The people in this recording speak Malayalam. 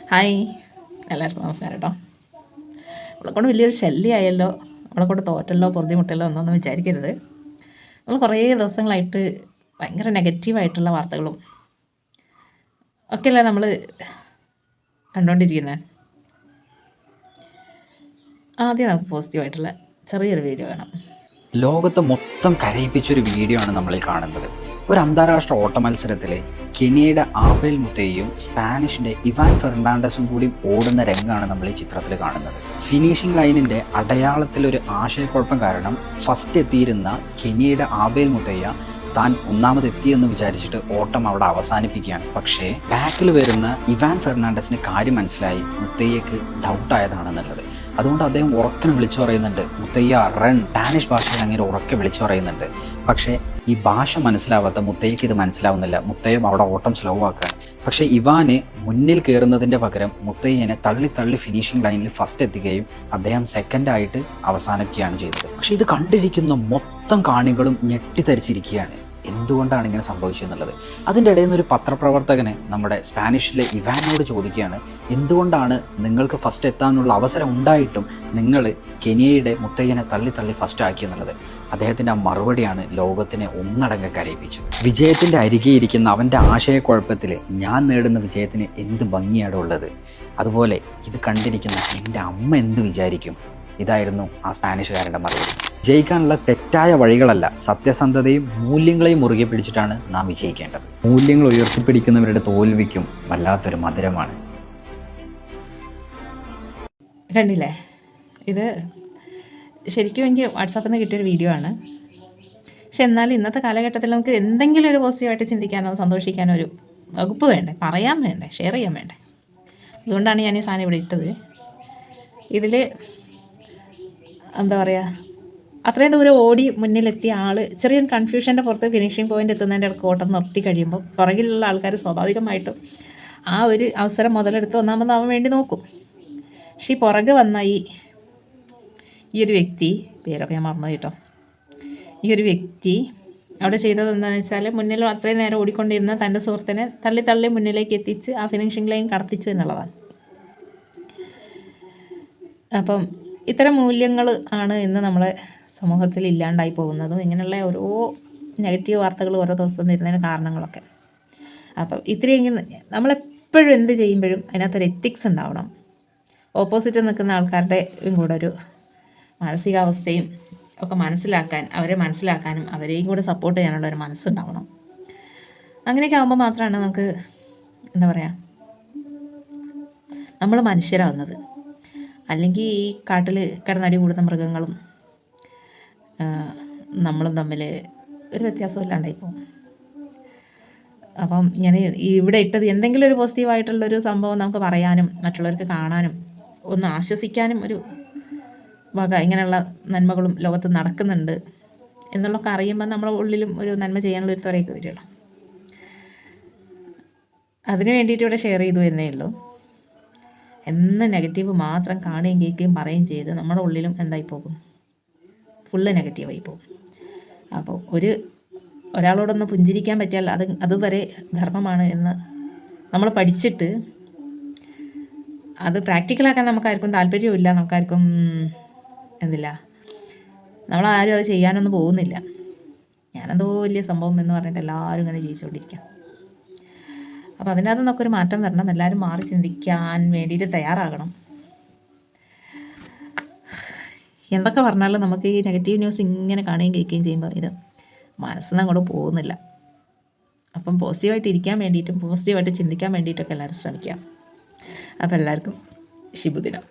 ഹായ്, എല്ലാവർക്കും നമസ്കാരം കേട്ടോ. കൊണ്ട് വലിയൊരു ശല്യമായല്ലോ, കൊണ്ട് തോറ്റല്ലോ, പൊറുതിമുട്ടല്ലോ എന്നൊന്നും വിചാരിക്കരുത്. നമ്മൾ കുറേ ദിവസങ്ങളായിട്ട് ഭയങ്കര നെഗറ്റീവായിട്ടുള്ള വാർത്തകളും ഒക്കെയല്ലേ നമ്മൾ കണ്ടുകൊണ്ടിരിക്കുന്നത്. ആദ്യം നമുക്ക് പോസിറ്റീവായിട്ടുള്ള ചെറിയൊരു വീഡിയോ കാണാം. ലോകത്ത് മൊത്തം കരയിപ്പിച്ചൊരു വീഡിയോ ആണ് നമ്മൾ കാണുന്നത്. ഒരു അന്താരാഷ്ട്ര ഓട്ട മത്സരത്തിൽ കെനിയയുടെ ആബേൽ മുത്തയും സ്പാനിഷിന്റെ ഇവാൻ ഫെർണാണ്ടസും കൂടി ഓടുന്ന രംഗമാണ് നമ്മൾ ഈ ചിത്രത്തിൽ കാണുന്നത്. ഫിനിഷിംഗ് ലൈനിന്റെ അടയാളത്തിൽ ഒരു ആശയക്കുഴപ്പം കാരണം ഫസ്റ്റ് എത്തിയിരുന്ന കെനിയയുടെ ആബേൽ മുത്തയ്യ താൻ ഒന്നാമതെത്തിയെന്ന് വിചാരിച്ചിട്ട് ഓട്ടം അവിടെ അവസാനിപ്പിക്കുകയാണ്. പക്ഷേ ബാക്കിൽ വരുന്ന ഇവാൻ ഫെർണാണ്ടസിന് കാര്യം മനസ്സിലായി മുത്തയ്യക്ക് ഡൗട്ടായതാണെന്നുള്ളത്. അതുകൊണ്ട് അദ്ദേഹം ഉറക്കെ വിളിച്ചു പറയുന്നുണ്ട്, മുത്തയ്യ റൺ. സ്പാനിഷ് ഭാഷയിൽ അങ്ങനെ ഉറക്കെ വിളിച്ചു പറയുന്നുണ്ട്. പക്ഷേ ഈ ഭാഷ മനസ്സിലാവാത്ത മുത്തയ്യക്ക് ഇത് മനസ്സിലാവുന്നില്ല. മുത്തയ്യം അവിടെ ഓട്ടം സ്ലോ ആക്കുകയാണ്. പക്ഷേ ഇവാന് മുന്നിൽ കയറുന്നതിൻ്റെ പകരം മുത്തയ്യനെ തള്ളി ഫിനിഷിംഗ് ലൈനിൽ ഫസ്റ്റ് എത്തുകയും അദ്ദേഹം സെക്കൻഡായിട്ട് അവസാനിക്കുകയാണ് ചെയ്തത്. പക്ഷേ ഇത് കണ്ടിരിക്കുന്ന മൊത്തം കാണികളും ഞെട്ടിത്തരിച്ചിരിക്കുകയാണ്. എന്തുകൊണ്ടാണ് ഇങ്ങനെ സംഭവിച്ചെന്നുള്ളത്. അതിൻ്റെ ഇടയിൽ നിന്നൊരു പത്രപ്രവർത്തകന് നമ്മുടെ സ്പാനിഷിലെ ഇവാനോട് ചോദിക്കുകയാണ്, എന്തുകൊണ്ടാണ് നിങ്ങൾക്ക് ഫസ്റ്റ് എത്താനുള്ള അവസരം ഉണ്ടായിട്ടും നിങ്ങൾ കെനിയയുടെ മുത്തയ്യനെ തള്ളി ഫസ്റ്റ് ആക്കിയെന്നുള്ളത്. അദ്ദേഹത്തിൻ്റെ ആ മറുപടിയാണ് ലോകത്തിനെ ഒന്നടങ്കം കരയിപ്പിച്ചത്. വിജയത്തിൻ്റെ അരികെ ഇരിക്കുന്ന അവൻ്റെ ആശയക്കുഴപ്പത്തിൽ ഞാൻ നേടുന്ന വിജയത്തിന് എന്ത് ഭംഗിയാണ് ഉള്ളത്, അതുപോലെ ഇത് കണ്ടിരിക്കുന്ന എൻ്റെ അമ്മ എന്ത് വിചാരിക്കും. ഇതായിരുന്നു ആ സ്പാനിഷുകാരൻ്റെ മറുപടി. ജയിക്കാനുള്ള തെറ്റായ വഴികളല്ല, സത്യസന്ധതയും മൂല്യങ്ങളെയും മുറുകെ പിടിച്ചിട്ടാണ് നാം വിജയിക്കേണ്ടത്. മൂല്യങ്ങൾ ഉയർത്തിപ്പിടിക്കുന്നവരുടെ തോൽവിക്കും വല്ലാത്തൊരു മധുരമാണ്. കണ്ടില്ലേ, ഇത് ശരിക്കും എനിക്ക് വാട്സാപ്പിൽ നിന്ന് കിട്ടിയൊരു വീഡിയോ ആണ്. പക്ഷെ എന്നാലും ഇന്നത്തെ കാലഘട്ടത്തിൽ നമുക്ക് എന്തെങ്കിലും ഒരു പോസിറ്റീവായിട്ട് ചിന്തിക്കാനോ സന്തോഷിക്കാനോ ഒരു വകുപ്പ് വേണ്ടേ, പറയാൻ വേണ്ടേ, ഷെയർ ചെയ്യാൻ വേണ്ടേ. അതുകൊണ്ടാണ് ഞാൻ ഈ സാധനം ഇവിടെ ഇട്ടത്. ഇതിൽ എന്താ പറയുക, അത്രയും ദൂരം ഓടി മുന്നിലെത്തിയ ആൾ ചെറിയൊരു കൺഫ്യൂഷൻ്റെ പുറത്ത് ഫിനിഷിംഗ് പോയിൻ്റ് എത്തുന്നതിൻ്റെ ഇടയ്ക്ക് ഓട്ടം നിർത്തി കഴിയുമ്പോൾ പുറകിലുള്ള ആൾക്കാർ സ്വാഭാവികമായിട്ടും ആ ഒരു അവസരം മുതലെടുത്ത് ഒന്നാമതാവാൻ വേണ്ടി നോക്കും. പക്ഷേ ഈ പുറകെ വന്ന ഈ ഒരു വ്യക്തി, പേരൊക്കെ ഞാൻ മറന്നു കേട്ടോ, ഈ ഒരു വ്യക്തി അവിടെ ചെയ്തത് എന്താണെന്ന് വെച്ചാൽ മുന്നിൽ അത്രയും നേരം ഓടിക്കൊണ്ടിരുന്ന തൻ്റെ സുഹൃത്തിനെ തള്ളി മുന്നിലേക്ക് എത്തിച്ച് ആ ഫിനിഷിംഗ് ലൈൻ കടത്തിച്ചു എന്നുള്ളതാണ്. അപ്പം ഇത്തരം മൂല്യങ്ങൾ ആണ് ഇന്ന് നമ്മളെ സമൂഹത്തിൽ ഇല്ലാണ്ടായി പോകുന്നതും ഇങ്ങനെയുള്ള ഓരോ നെഗറ്റീവ് വാർത്തകൾ ഓരോ ദിവസവും വരുന്നതിന് കാരണങ്ങളൊക്കെ. അപ്പം ഇത്രയും നമ്മളെപ്പോഴും എന്ത് ചെയ്യുമ്പോഴും അതിനകത്തൊരു എത്തിക്സ് ഉണ്ടാവണം. ഓപ്പോസിറ്റ് നിൽക്കുന്ന ആൾക്കാരുടെ കൂടെ ഒരു മാനസികാവസ്ഥയും ഒക്കെ അവരെ മനസ്സിലാക്കാനും അവരെയും കൂടെ സപ്പോർട്ട് ചെയ്യാനുള്ള ഒരു മനസ്സുണ്ടാവണം. അങ്ങനെയൊക്കെ ആകുമ്പോൾ മാത്രമാണ് നമുക്ക് എന്താ പറയുക, നമ്മൾ മനുഷ്യരാവുന്നത്. അല്ലെങ്കിൽ ഈ കാട്ടിൽ കിടന്നടി കൂടുന്ന മൃഗങ്ങളും നമ്മളും തമ്മിൽ ഒരു വ്യത്യാസമില്ലാണ്ടായി പോകും. അപ്പം ഞാൻ ഇവിടെ ഇട്ടത് എന്തെങ്കിലും ഒരു പോസിറ്റീവായിട്ടുള്ളൊരു സംഭവം നമുക്ക് പറയാനും മറ്റുള്ളവർക്ക് കാണാനും ഒന്ന് ആശ്വസിക്കാനും ഒരു വക, ഇങ്ങനെയുള്ള നന്മകളും ലോകത്ത് നടക്കുന്നുണ്ട് എന്നുള്ളതൊക്കെ അറിയുമ്പോൾ നമ്മുടെ ഉള്ളിലും ഒരു നന്മ ചെയ്യാനുള്ള ഒരു ത്വരയൊക്കെ വരുമല്ലോ. അതിന് വേണ്ടിയിട്ട് ഇവിടെ ഷെയർ ചെയ്തു എന്നേ ഉള്ളൂ. എന്ന് നെഗറ്റീവ് മാത്രം കാണുകയും കേൾക്കുകയും പറയുകയും ചെയ്ത് നമ്മുടെ ഉള്ളിലും എന്തായി പോകും, ഫുള്ള് നെഗറ്റീവായി പോകും. അപ്പോൾ ഒരാളോടൊന്ന് പുഞ്ചിരിക്കാൻ പറ്റിയാൽ അതുവരെ ധർമ്മമാണ് എന്ന് നമ്മൾ പഠിച്ചിട്ട് അത് പ്രാക്ടിക്കലാക്കാൻ നമുക്കാർക്കും താല്പര്യമില്ല, നമുക്കാർക്കും എന്തില്ല, നമ്മളാരും അത് ചെയ്യാനൊന്നും പോകുന്നില്ല. ഞാനെന്തോ വലിയ സംഭവം എന്ന് പറഞ്ഞിട്ട് എല്ലാവരും ഇങ്ങനെ ജീവിച്ചുകൊണ്ടിരിക്കാം. അപ്പോൾ അതിനകത്ത് നമുക്കൊരു മാറ്റം വരണം. എല്ലാവരും മാറി ചിന്തിക്കാൻ വേണ്ടിയിട്ട് തയ്യാറാകണം. എന്തൊക്കെ പറഞ്ഞാലും നമുക്ക് ഈ നെഗറ്റീവ് ന്യൂസ് ഇങ്ങനെ കാണുകയും കേൾക്കുകയും ചെയ്യുമ്പോൾ ഇത് മനസ്സിൽ അങ്ങോട്ട് പോകുന്നില്ല. അപ്പം പോസിറ്റീവായിട്ട് ഇരിക്കാൻ വേണ്ടിയിട്ടും പോസിറ്റീവായിട്ട് ചിന്തിക്കാൻ വേണ്ടിയിട്ടൊക്കെ എല്ലാവരും ശ്രമിക്കാം. അപ്പോൾ എല്ലാവർക്കും ശുഭദിനം.